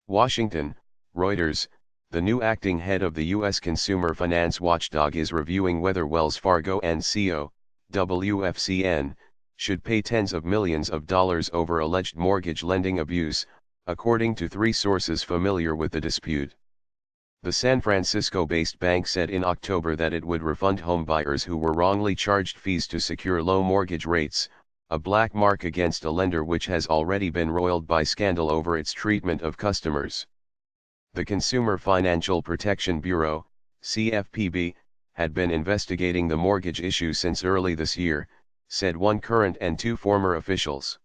Washington, Reuters, the new acting head of the U.S. consumer finance watchdog is reviewing whether Wells Fargo Co, WFC.N, should pay tens of millions of dollars over alleged mortgage lending abuse, according to three sources familiar with the dispute. The San Francisco-based bank said in October that it would refund home buyers who were wrongly charged fees to secure low mortgage rates, a black mark against a lender which has already been roiled by scandal over its treatment of customers. The Consumer Financial Protection Bureau, CFPB, had been investigating the mortgage issue since early this year, said one current and two former officials.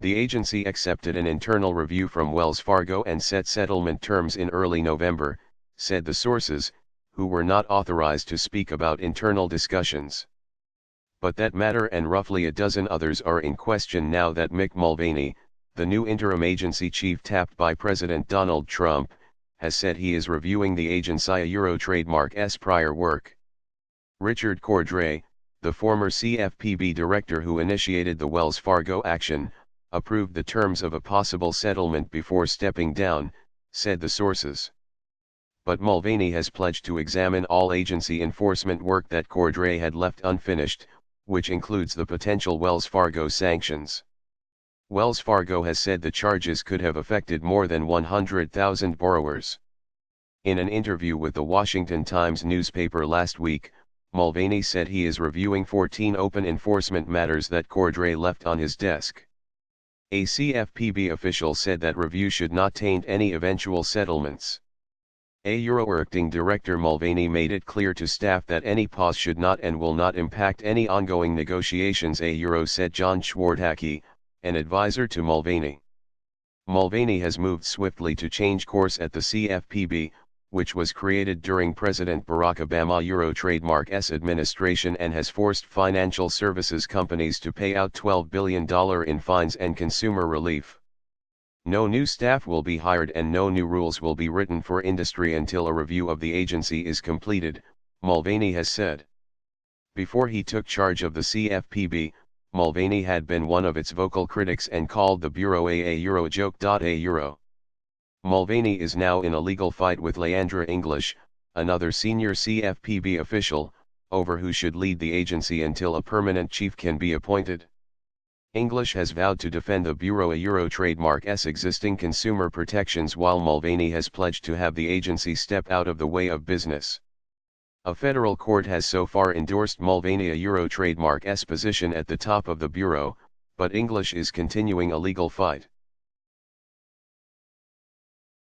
The agency accepted an internal review from Wells Fargo and set settlement terms in early November, said the sources, who were not authorized to speak about internal discussions. But that matter and roughly a dozen others are in question now that Mick Mulvaney, the new interim agency chief tapped by President Donald Trump, has said he is reviewing the agency's trademark's prior work. Richard Cordray, the former CFPB director who initiated the Wells Fargo action, approved the terms of a possible settlement before stepping down, said the sources. But Mulvaney has pledged to examine all agency enforcement work that Cordray had left unfinished, which includes the potential Wells Fargo sanctions. Wells Fargo has said the charges could have affected more than 100,000 borrowers. In an interview with the Washington Times newspaper last week, Mulvaney said he is reviewing 14 open enforcement matters that Cordray left on his desk. A CFPB official said that review should not taint any eventual settlements. Acting Director Mulvaney made it clear to staff that any pause should not and will not impact any ongoing negotiations, said John Schwartacki, an advisor to Mulvaney. Mulvaney has moved swiftly to change course at the CFPB, which was created during President Barack Obama's trademark's administration and has forced financial services companies to pay out $12 billion in fines and consumer relief. No new staff will be hired and no new rules will be written for industry until a review of the agency is completed, Mulvaney has said. Before he took charge of the CFPB, Mulvaney had been one of its vocal critics and called the Bureau a joke. Mulvaney is now in a legal fight with Leandra English, another senior CFPB official, over who should lead the agency until a permanent chief can be appointed. English has vowed to defend the Bureau trademark's existing consumer protections while Mulvaney has pledged to have the agency step out of the way of business. A federal court has so far endorsed Mulvaney trademark's position at the top of the Bureau, but English is continuing a legal fight.